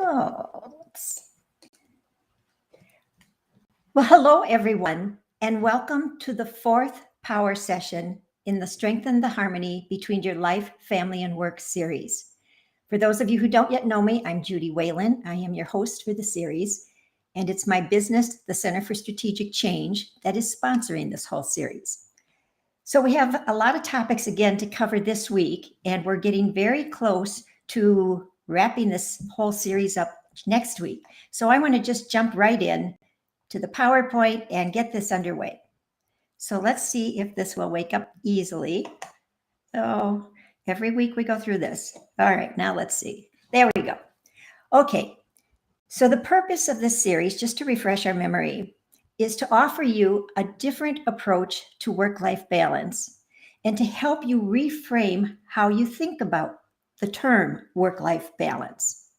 Well, hello, everyone, and welcome to the fourth power session in the Strengthen the Harmony Between Your Life, Family, and Work series. For those of you who don't yet know me, I'm Judy Whalen. I am your host for the series, and it's my business, the Center for Strategic Change, that is sponsoring this whole series. So we have a lot of topics again to cover this week, and we're getting very close to wrapping this whole series up next week. So I want to just jump right in to the PowerPoint and get this underway. So let's see if this will wake up easily. So every week we go through this. All right, now let's see. There we go. Okay, so the purpose of this series, just to refresh our memory, is to offer you a different approach to work-life balance and to help you reframe how you think about the term work-life balance.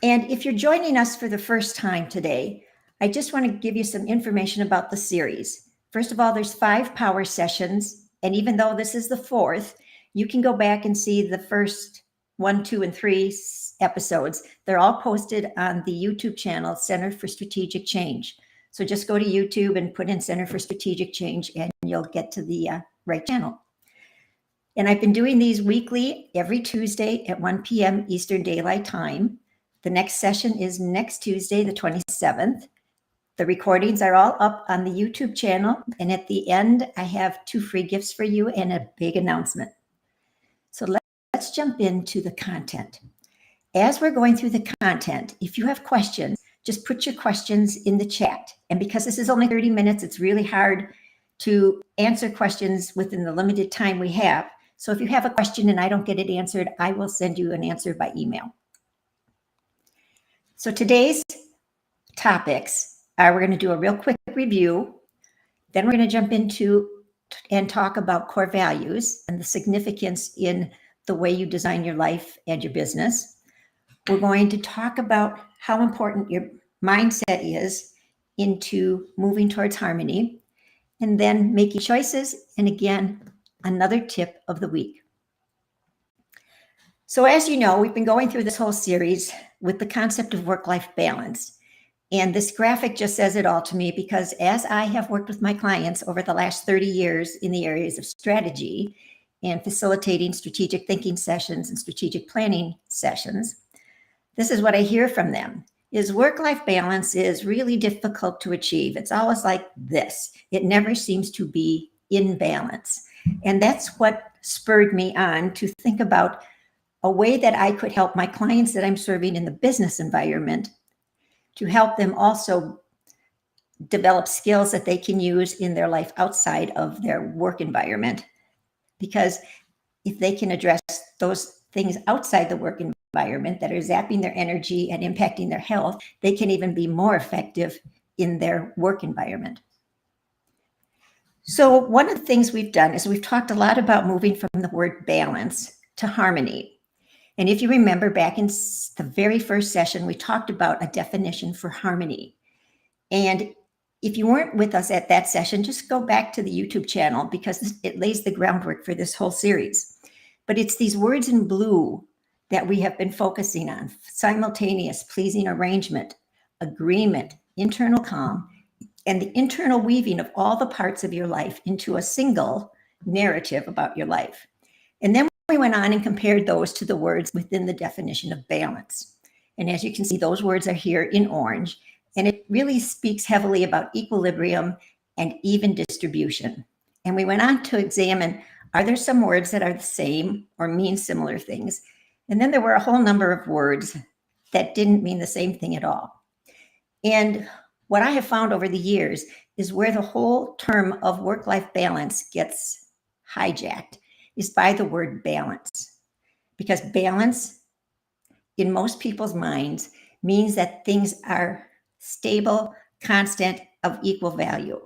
And if you're joining us for the first time today, I just want to give you some information about the series. First of all, there's 5 power sessions, and even though this is the 4th, you can go back and see the first 1, 2, and 3 episodes. They're all posted on the YouTube channel, Center for Strategic Change. So just go to YouTube and put in Center for Strategic Change, and you'll get to the right channel. And I've been doing these weekly, every Tuesday at 1 p.m. Eastern Daylight Time. The next session is next Tuesday, the 27th. The recordings are all up on the YouTube channel. And at the end, I have 2 free gifts for you and a big announcement. So let's jump into the content. As we're going through the content, if you have questions, just put your questions in the chat. And because this is only 30 minutes, it's really hard to answer questions within the limited time we have. So if you have a question and I don't get it answered, I will send you an answer by email. So today's topics are, we're going to do a real quick review. Then we're going to jump into and talk about core values and the significance in the way you design your life and your business. We're going to talk about how important your mindset is into moving towards harmony, and then making choices, and again, another tip of the week. So as you know, we've been going through this whole series with the concept of work-life balance. And this graphic just says it all to me, because as I have worked with my clients over the last 30 years in the areas of strategy and facilitating strategic thinking sessions and strategic planning sessions, this is what I hear from them, is work-life balance is really difficult to achieve. It's always like this. It never seems to be in balance. And that's what spurred me on to think about a way that I could help my clients that I'm serving in the business environment to help them also develop skills that they can use in their life outside of their work environment. Because if they can address those things outside the work environment that are zapping their energy and impacting their health, they can even be more effective in their work environment. So one of the things we've done is we've talked a lot about moving from the word balance to harmony. And if you remember back in the very first session, we talked about a definition for harmony. And if you weren't with us at that session, just go back to the YouTube channel, because it lays the groundwork for this whole series. But it's these words in blue that we have been focusing on: simultaneous, pleasing arrangement, agreement, internal calm, and the internal weaving of all the parts of your life into a single narrative about your life. And then we went on and compared those to the words within the definition of balance. And as you can see, those words are here in orange, and it really speaks heavily about equilibrium and even distribution. And we went on to examine, are there some words that are the same or mean similar things? And then there were a whole number of words that didn't mean the same thing at all. And what I have found over the years is where the whole term of work-life balance gets hijacked is by the word balance. Because balance, in most people's minds, means that things are stable, constant, of equal value.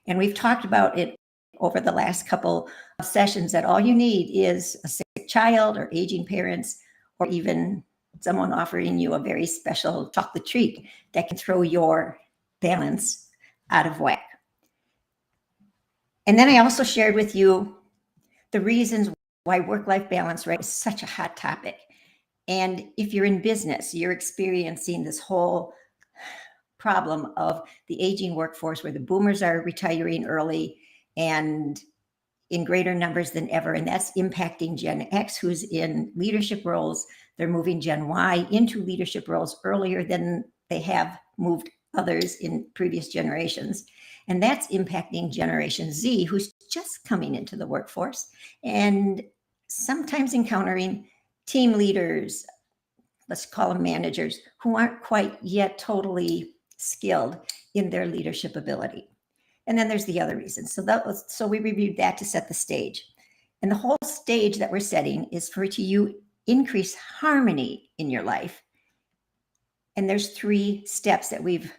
And we've talked about it over the last couple of sessions, that all you need is a sick child or aging parents, or even someone offering you a very special chocolate treat that can throw your balance out of whack. And then I also shared with you the reasons why work-life balance, right, is such a hot topic. And if you're in business, you're experiencing this whole problem of the aging workforce where the boomers are retiring early and in greater numbers than ever. And that's impacting Gen X, who's in leadership roles. They're moving Gen Y into leadership roles earlier than they have moved others in previous generations. And that's impacting Generation Z, who's just coming into the workforce and sometimes encountering team leaders, let's call them managers, who aren't quite yet totally skilled in their leadership ability. And then there's the other reasons. So we reviewed that to set the stage. And the whole stage that we're setting is for you increase harmony in your life. And there's 3 steps that we've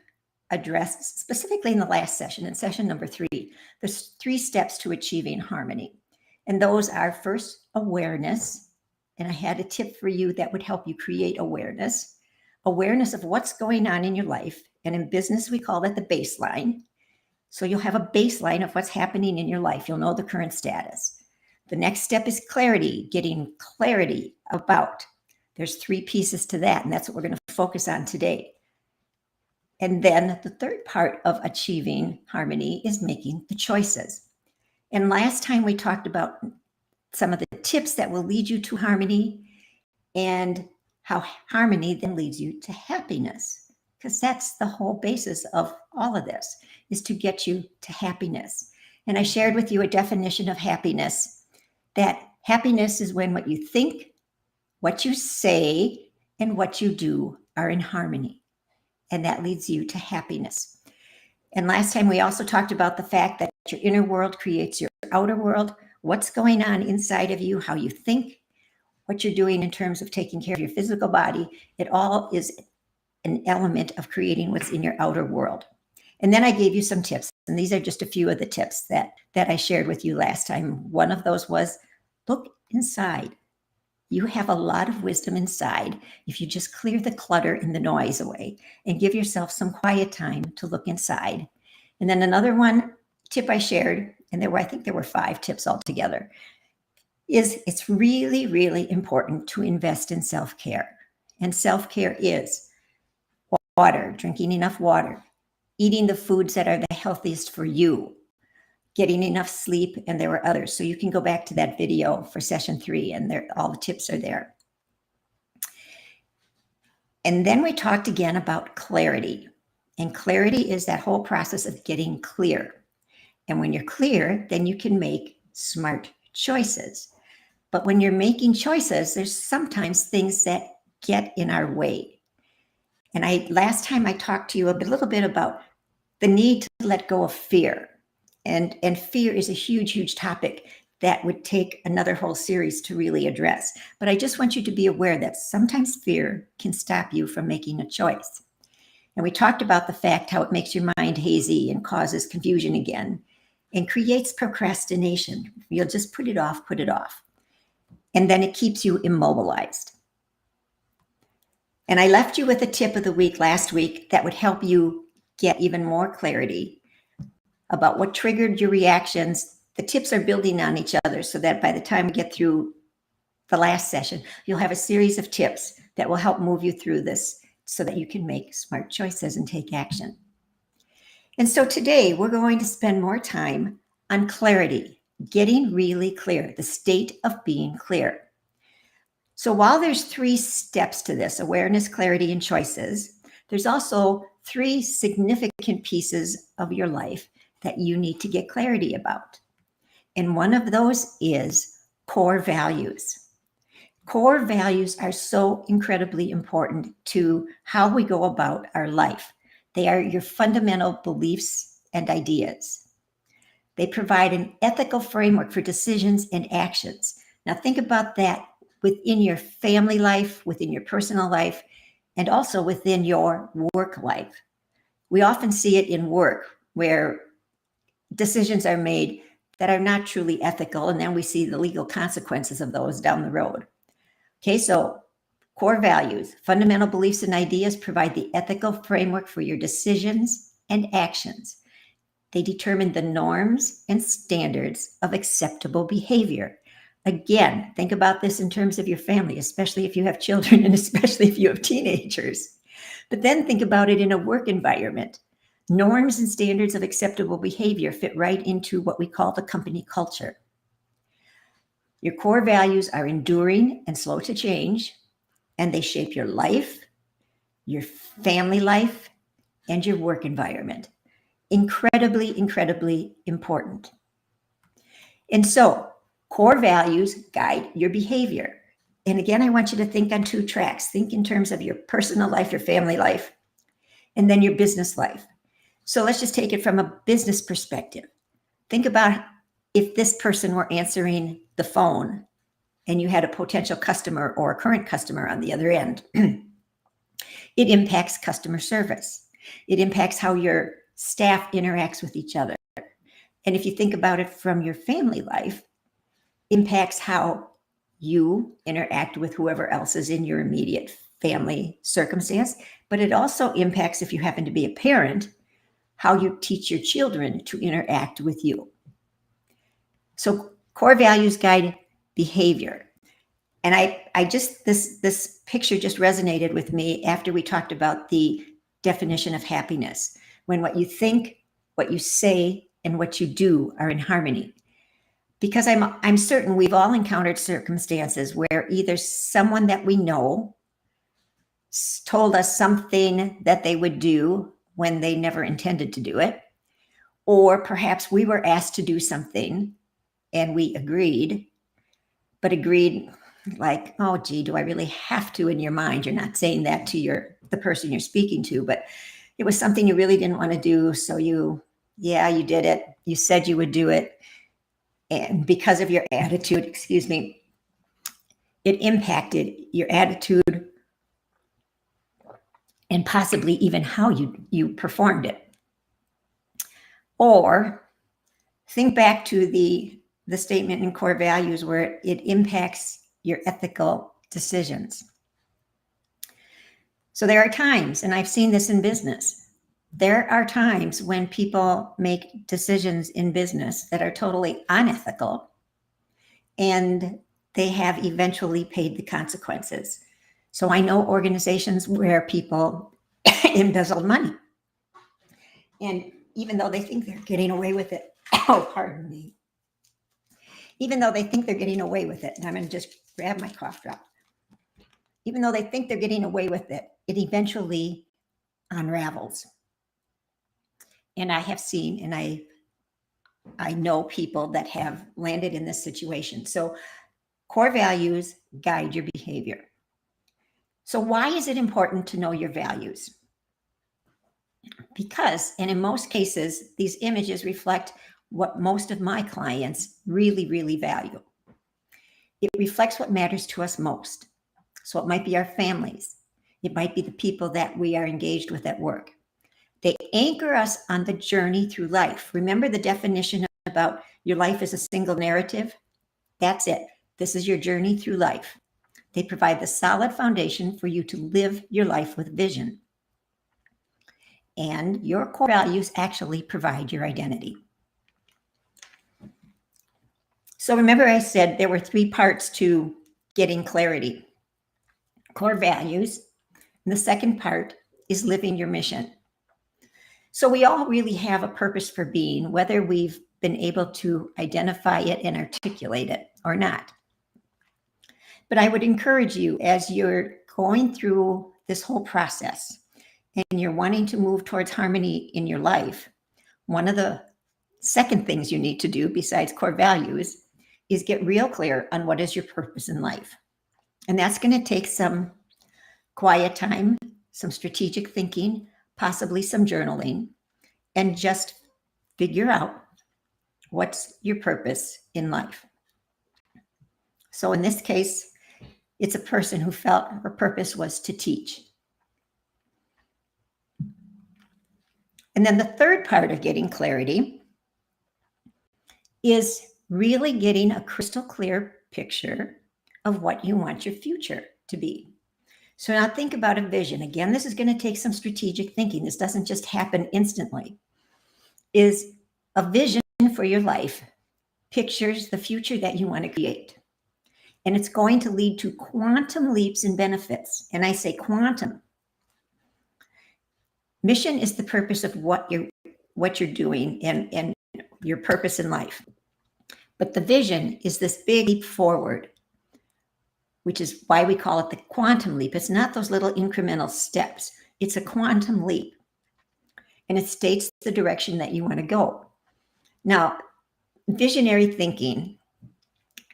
addressed specifically in the last session, in session number 3. There's 3 steps to achieving harmony. And those are, first, awareness. And I had a tip for you that would help you create awareness. Awareness of what's going on in your life. And in business, we call that the baseline. So you'll have a baseline of what's happening in your life. You'll know the current status. The next step is clarity, getting clarity about. There's 3 pieces to that, and that's what we're going to focus on today. And then the third part of achieving harmony is making the choices. And last time we talked about some of the tips that will lead you to harmony and how harmony then leads you to happiness, because that's the whole basis of all of this, is to get you to happiness. And I shared with you a definition of happiness, that happiness is when what you think, what you say, and what you do are in harmony. And that leads you to happiness. And last time we also talked about the fact that your inner world creates your outer world, what's going on inside of you, how you think, what you're doing in terms of taking care of your physical body. It all is an element of creating what's in your outer world. And then I gave you some tips, and these are just a few of the tips that I shared with you last time. One of those was, look inside. You have a lot of wisdom inside if you just clear the clutter and the noise away and give yourself some quiet time to look inside. And then another tip I shared, and I think there were 5 tips altogether, is it's really, really important to invest in self-care. And self-care is water, drinking enough water, eating the foods that are the healthiest for you, getting enough sleep, and there were others. So you can go back to that video for session 3, and all the tips are there. And then we talked again about clarity. And clarity is that whole process of getting clear. And when you're clear, then you can make smart choices. But when you're making choices, there's sometimes things that get in our way. And last time I talked to you a little bit about the need to let go of fear. And fear is a huge, huge topic that would take another whole series to really address. But I just want you to be aware that sometimes fear can stop you from making a choice. And we talked about the fact how it makes your mind hazy and causes confusion again and creates procrastination. You'll just put it off. And then it keeps you immobilized. And I left you with a tip of the week last week that would help you get even more clarity about what triggered your reactions. The tips are building on each other so that by the time we get through the last session, you'll have a series of tips that will help move you through this so that you can make smart choices and take action. And so today we're going to spend more time on clarity, getting really clear, the state of being clear. So while there's 3 steps to this, awareness, clarity, and choices, there's also 3 significant pieces of your life that you need to get clarity about. And one of those is core values. Core values are so incredibly important to how we go about our life. They are your fundamental beliefs and ideas. They provide an ethical framework for decisions and actions. Now think about that within your family life, within your personal life, and also within your work life. We often see it in work where decisions are made that are not truly ethical, and then we see the legal consequences of those down the road. Okay, so core values, fundamental beliefs and ideas provide the ethical framework for your decisions and actions. They determine the norms and standards of acceptable behavior. Again, think about this in terms of your family, especially if you have children and especially if you have teenagers. But then think about it in a work environment. Norms and standards of acceptable behavior fit right into what we call the company culture. Your core values are enduring and slow to change, and they shape your life, your family life, and your work environment. Incredibly, incredibly important. And so, core values guide your behavior. And again, I want you to think on two tracks. Think in terms of your personal life, your family life, and then your business life. So let's just take it from a business perspective. Think about if this person were answering the phone and you had a potential customer or a current customer on the other end. It impacts customer service. It impacts how your staff interacts with each other. And if you think about it from your family life, impacts how you interact with whoever else is in your immediate family circumstance, but it also impacts, if you happen to be a parent, how you teach your children to interact with you. So core values guide behavior. And this picture just resonated with me after we talked about the definition of happiness, when what you think, what you say, and what you do are in harmony. Because I'm certain we've all encountered circumstances where either someone that we know told us something that they would do when they never intended to do it, or perhaps we were asked to do something and we agreed, but agreed like, oh, gee, do I really have to? In your mind, you're not saying that to the person you're speaking to, but it was something you really didn't want to do. So you did it. You said you would do it. And because of your attitude, it impacted your attitude and possibly even how you performed it. Or think back to the statement in core values where it impacts your ethical decisions. So there are times, and I've seen this in business, there are times when people make decisions in business that are totally unethical, and they have eventually paid the consequences. So I know organizations where people embezzled money. And even though they think they're getting away with it, oh, pardon me. Even though they think they're getting away with it, and I'm going to just grab my cough drop. Even though they think they're getting away with it, it eventually unravels. And I have seen, and I know people that have landed in this situation. So core values guide your behavior. So why is it important to know your values? Because, and in most cases, these images reflect what most of my clients really, really value. It reflects what matters to us most. So it might be our families. It might be the people that we are engaged with at work. They anchor us on the journey through life. Remember the definition about your life is a single narrative? That's it. This is your journey through life. They provide the solid foundation for you to live your life with vision. And your core values actually provide your identity. So remember I said there were 3 parts to getting clarity. Core values, and the second part is living your mission. So we all really have a purpose for being, whether we've been able to identify it and articulate it or not. But I would encourage you, as you're going through this whole process and you're wanting to move towards harmony in your life, one of the second things you need to do besides core values is get real clear on what is your purpose in life. And that's going to take some quiet time, some strategic thinking, possibly some journaling, and just figure out what's your purpose in life. So in this case, it's a person who felt her purpose was to teach. And then the third part of getting clarity is really getting a crystal clear picture of what you want your future to be. So now think about a vision. Again, this is going to take some strategic thinking. This doesn't just happen instantly. Is a vision for your life pictures the future that you want to create. and it's going to lead to quantum leaps in benefits. And I say quantum. Mission is the purpose of what you're doing and your purpose in life. But the vision is this big leap forward, which is why we call it the quantum leap. It's not those little incremental steps. It's a quantum leap. And it states the direction that you want to go. Now, visionary thinking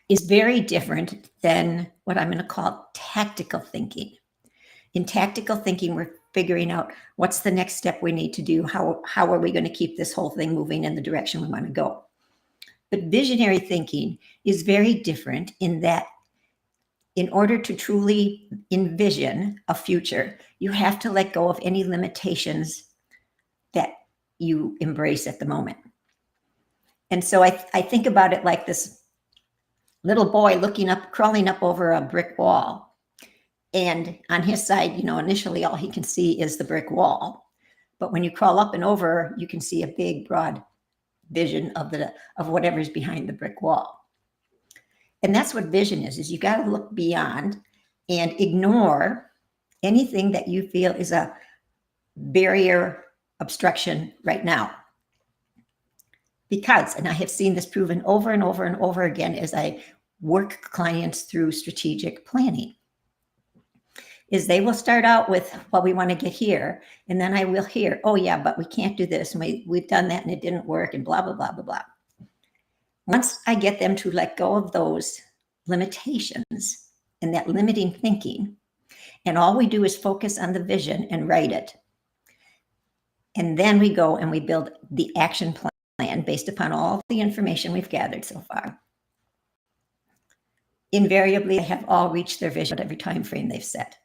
is very different than what I'm going to call tactical thinking. In tactical thinking, we're figuring out what's the next step we need to do. How are we going to keep this whole thing moving in the direction we want to go? But visionary thinking is very different in that in order to truly envision a future, you have to let go of any limitations that you embrace at the moment. And so I think about it like this little boy crawling up over a brick wall. And on his side, initially all he can see is the brick wall. But when you crawl up and over, you can see a big, broad vision of whatever's behind the brick wall. And that's what vision is you got to look beyond and ignore anything that you feel is a barrier obstruction right now. Because, and I have seen this proven over and over and over again as I work clients through strategic planning, is they will start out with, well, we want to get here. And then I will hear, oh yeah, but we can't do this. And we've done that and it didn't work and blah, blah, blah, blah, blah. Once I get them to let go of those limitations and that limiting thinking, and all we do is focus on the vision and write it. And then we go and we build the action plan based upon all the information we've gathered so far. Invariably, they have all reached their vision at every time frame they've set.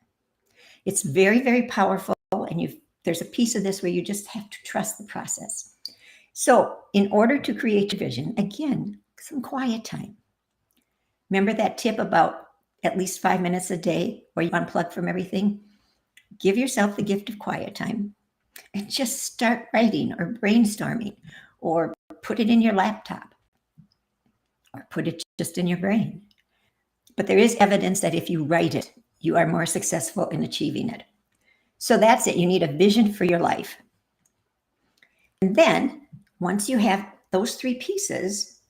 It's very, very powerful, and there's a piece of this where you just have to trust the process. So in order to create your vision, again, some quiet time. Remember that tip about at least 5 minutes a day where you unplug from everything? Give yourself the gift of quiet time and just start writing or brainstorming, or put it in your laptop, or put it just in your brain. But there is evidence that if you write it, you are more successful in achieving it. So that's it. You need a vision for your life. And then once you have those 3 pieces,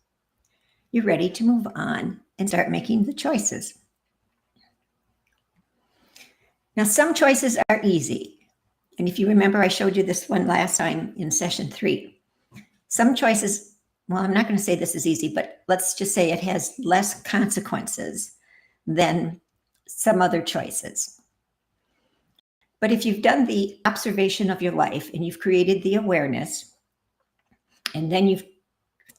you're ready to move on and start making the choices. Now, some choices are easy. And if you remember, I showed you this one last time in session 3. Some choices, well, I'm not going to say this is easy, but let's just say it has less consequences than some other choices. But if you've done the observation of your life and you've created the awareness, and then you've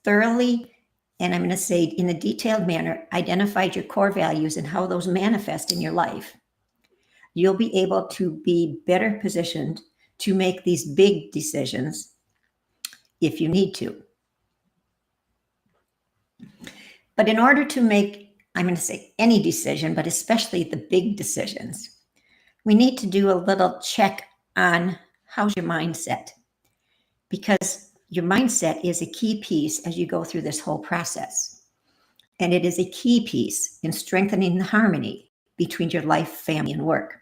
thoroughly, and I'm going to say in a detailed manner, identified your core values and how those manifest in your life, you'll be able to be better positioned to make these big decisions if you need to. But in order to make, I'm going to say any decision, but especially the big decisions, we need to do a little check on how's your mindset, because your mindset is a key piece as you go through this whole process. And it is a key piece in strengthening the harmony between your life, family, and work.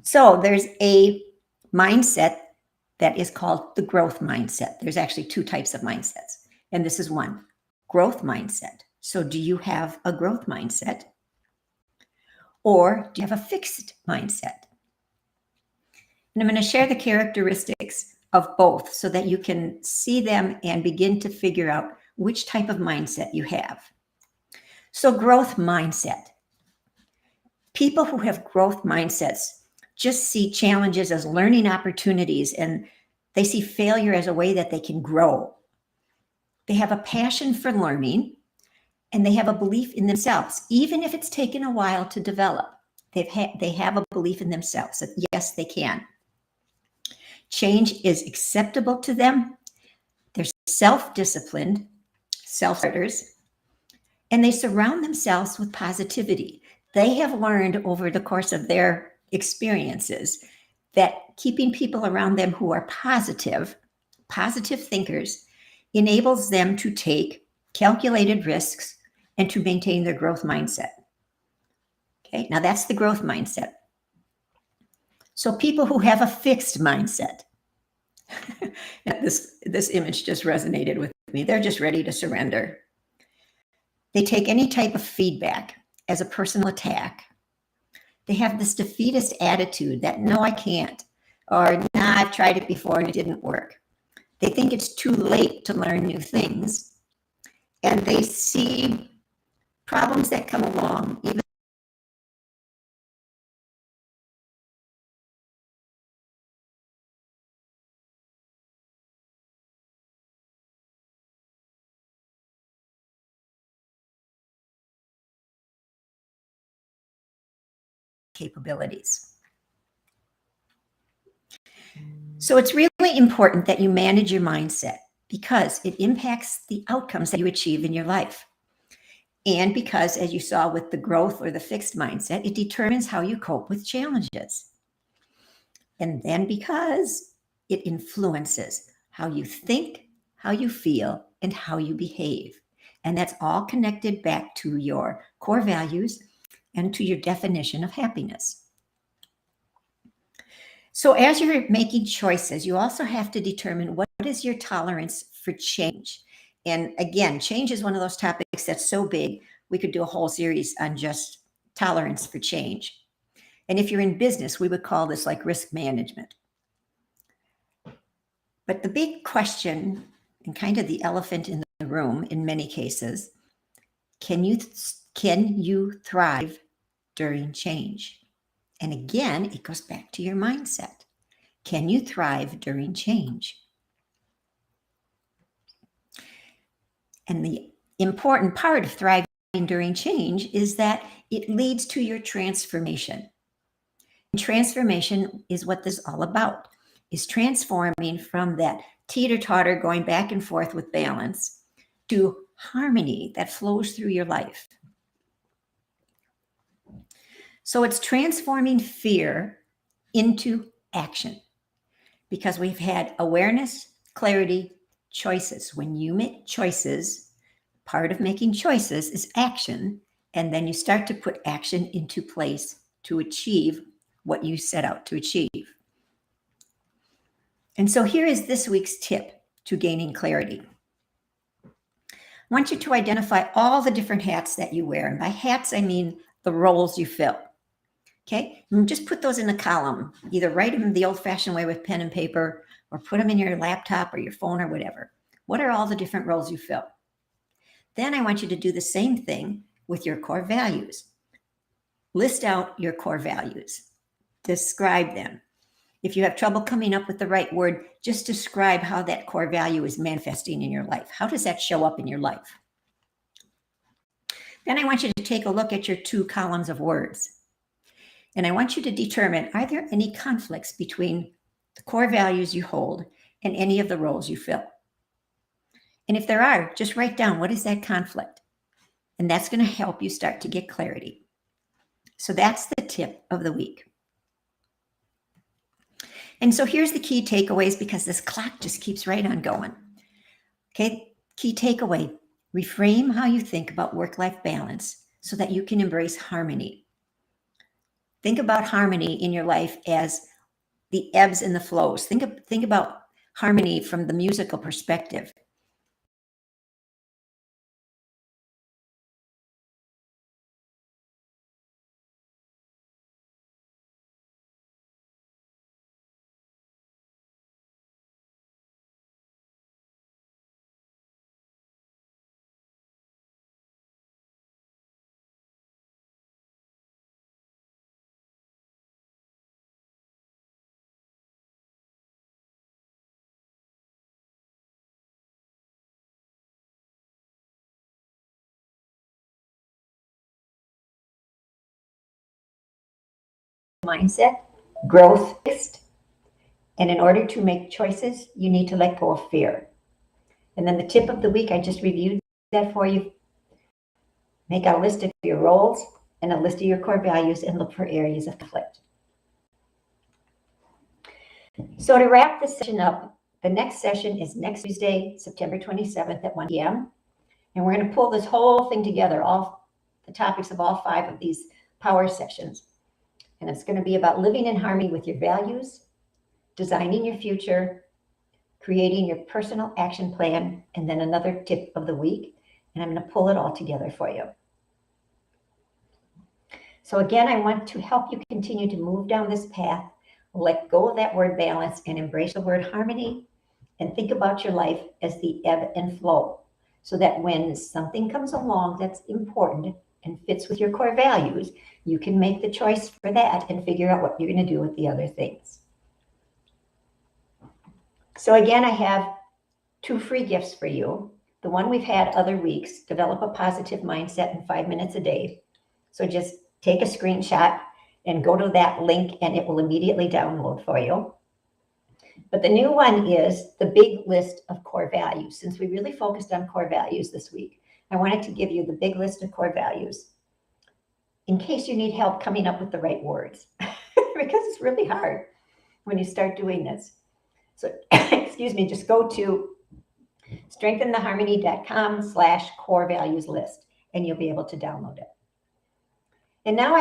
So there's a mindset that is called the growth mindset. There's actually 2 types of mindsets, and this is one, growth mindset. So do you have a growth mindset, or do you have a fixed mindset? And I'm going to share the characteristics of both so that you can see them and begin to figure out which type of mindset you have. So growth mindset. People who have growth mindsets just see challenges as learning opportunities, and they see failure as a way that they can grow. They have a passion for learning, and they have a belief in themselves, even if it's taken a while to develop. They have a belief in themselves that yes, they can. Change is acceptable to them. They're self-disciplined, self-starters, and they surround themselves with positivity. They have learned over the course of their experiences that keeping people around them who are positive thinkers, enables them to take calculated risks and to maintain their growth mindset. Okay, now that's the growth mindset. So people who have a fixed mindset, this image just resonated with me. They're just ready to surrender. They take any type of feedback as a personal attack. They have this defeatist attitude that, no, I can't, or nah, I've tried it before and it didn't work. They think it's too late to learn new things. And they see problems that come along, even capabilities. So it's really important that you manage your mindset because it impacts the outcomes that you achieve in your life. And because, as you saw with the growth or the fixed mindset, it determines how you cope with challenges. And then because it influences how you think, how you feel, and how you behave. And that's all connected back to your core values and to your definition of happiness. So as you're making choices, you also have to determine what is your tolerance for change. And again, change is one of those topics that's so big, we could do a whole series on just tolerance for change. And if you're in business, we would call this like risk management. But the big question, and kind of the elephant in the room in many cases, can you thrive during change? And again, it goes back to your mindset. Can you thrive during change? And the important part of thriving during change is that it leads to your transformation. And transformation is what this is all about, is transforming from that teeter-totter going back and forth with balance to harmony that flows through your life. So it's transforming fear into action because we've had awareness, clarity, choices. When you make choices, part of making choices is action, and then you start to put action into place to achieve what you set out to achieve. And so here is this week's tip to gaining clarity. I want you to identify all the different hats that you wear. And by hats, I mean the roles you fill. Okay, and just put those in a column. Either write them the old-fashioned way with pen and paper or put them in your laptop or your phone or whatever. What are all the different roles you fill? Then I want you to do the same thing with your core values. List out your core values. Describe them. If you have trouble coming up with the right word, just describe how that core value is manifesting in your life. How does that show up in your life? Then I want you to take a look at your 2 columns of words. And I want you to determine, are there any conflicts between the core values you hold and any of the roles you fill? And if there are, just write down, what is that conflict? And that's going to help you start to get clarity. So that's the tip of the week. And so here's the key takeaways, because this clock just keeps right on going. Okay, key takeaway, reframe how you think about work-life balance so that you can embrace harmony. Think about harmony in your life as the ebbs and the flows. Think about harmony from the musical perspective. Mindset, growth, fixed. And in order to make choices, you need to let go of fear. And then the tip of the week, I just reviewed that for you. Make a list of your roles and a list of your core values and look for areas of conflict. So to wrap this session up, the next session is next Tuesday, September 27th at 1 p.m. And we're going to pull this whole thing together, all the topics of all 5 of these power sessions. And it's going to be about living in harmony with your values, designing your future, creating your personal action plan, and then another tip of the week. And I'm going to pull it all together for you. So again, I want to help you continue to move down this path, let go of that word balance and embrace the word harmony, and think about your life as the ebb and flow, so that when something comes along that's important and fits with your core values, you can make the choice for that and figure out what you're going to do with the other things. So again, I have 2 free gifts for you. The one we've had other weeks, develop a positive mindset in 5 minutes a day. So just take a screenshot and go to that link and it will immediately download for you. But the new one is the big list of core values. Since we really focused on core values this week, I wanted to give you the big list of core values in case you need help coming up with the right words, because it's really hard when you start doing this. So, excuse me, just go to strengthentheharmony.com/core values list, and you'll be able to download it. And now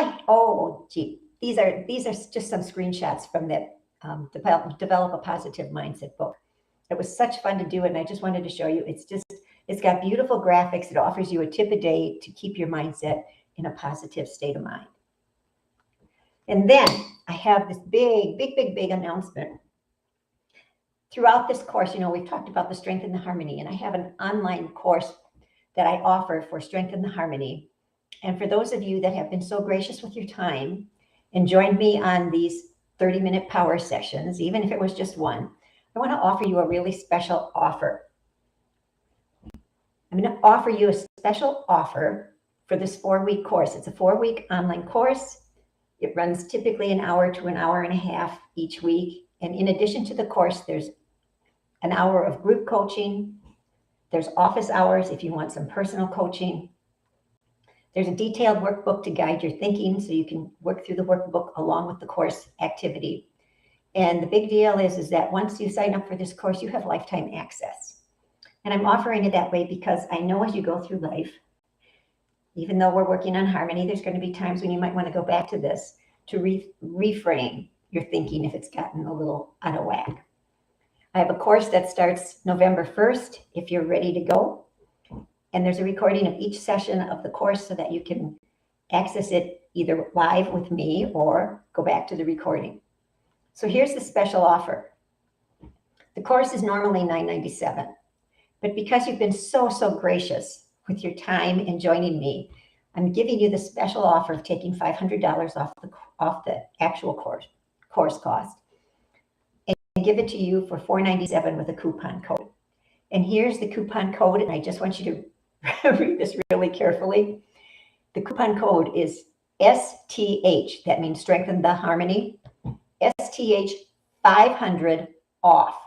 these are just some screenshots from that Develop a Positive Mindset book. It was such fun to do it, and I just wanted to show you. It's got beautiful graphics. It offers you a tip a day to keep your mindset in a positive state of mind. And then I have this big announcement. Throughout this course, we've talked about the Strengthen the Harmony, and I have an online course that I offer for Strengthen the Harmony. And for those of you that have been so gracious with your time and joined me on these 30-minute power sessions, even if it was just one, I want to offer you a really special offer. I'm going to offer you a special offer for this 4-week course. It's a 4-week online course. It runs typically an hour to an hour and a half each week. And in addition to the course, there's an hour of group coaching. There's office hours if you want some personal coaching. There's a detailed workbook to guide your thinking, so you can work through the workbook along with the course activity. And the big deal is that once you sign up for this course, you have lifetime access. And I'm offering it that way because I know as you go through life, even though we're working on harmony, there's going to be times when you might want to go back to this to reframe your thinking if it's gotten a little out of whack. I have a course that starts November 1st if you're ready to go. And there's a recording of each session of the course so that you can access it either live with me or go back to the recording. So here's the special offer. The course is normally $9.97, but because you've been so gracious with your time and joining me, I'm giving you the special offer of taking $500 off the actual course cost and give it to you for $4.97 with a coupon code. And here's the coupon code, and I just want you to read this really carefully. The coupon code is STH, that means Strengthen the Harmony, STH 500 off.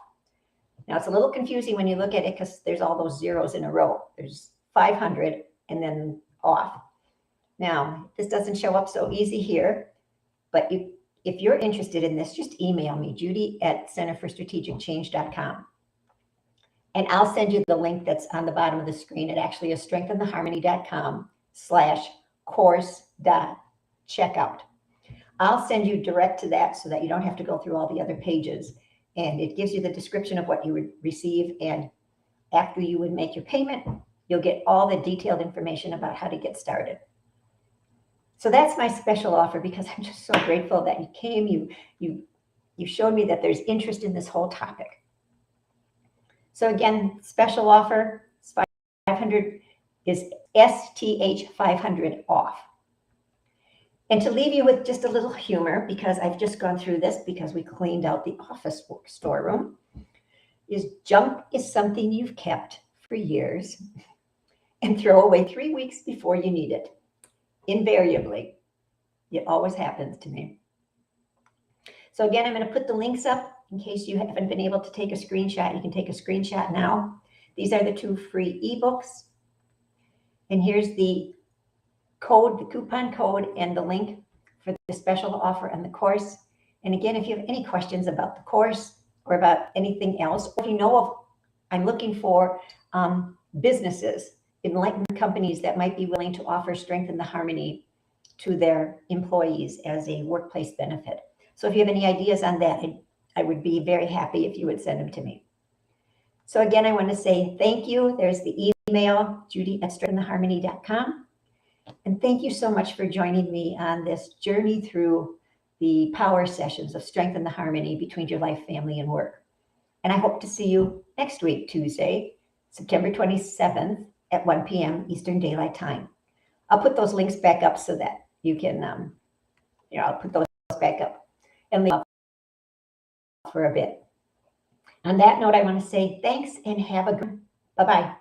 Now it's a little confusing when you look at it because there's all those zeros in a row. There's 500 and then off. Now, this doesn't show up so easy here, but if you're interested in this, just email me, judy@centerforstrategichange.com. And I'll send you the link that's on the bottom of the screen. It actually is strengthentheharmony.com/course.checkout. I'll send you direct to that so that you don't have to go through all the other pages. And it gives you the description of what you would receive. And after you would make your payment, you'll get all the detailed information about how to get started. So that's my special offer because I'm just so grateful that you came. You showed me that there's interest in this whole topic. So again, special offer, 500 is STH 500 off. And to leave you with just a little humor, because I've just gone through this because we cleaned out the office storeroom, is junk is something you've kept for years and throw away 3 weeks before you need it. Invariably, it always happens to me. So again, I'm going to put the links up in case you haven't been able to take a screenshot. You can take a screenshot now. These are the 2 free ebooks. And here's the code, the coupon code, and the link for the special offer on the course. And again, if you have any questions about the course or about anything else, or if you know of, I'm looking for businesses enlightened companies that might be willing to offer strength and the harmony to their employees as a workplace benefit. So if you have any ideas on that, I would be very happy if you would send them to me. So again, I want to say thank you. There's the email, judy@strengthandtheharmony.com. And thank you so much for joining me on this journey through the power sessions of strength and the harmony between your life, family, and work. And I hope to see you next week, Tuesday, September 27th at 1 p.m. Eastern Daylight Time. I'll put those links back up so that you can, I'll put those back up and leave for a bit. On that note, I want to say thanks and have a good, bye-bye.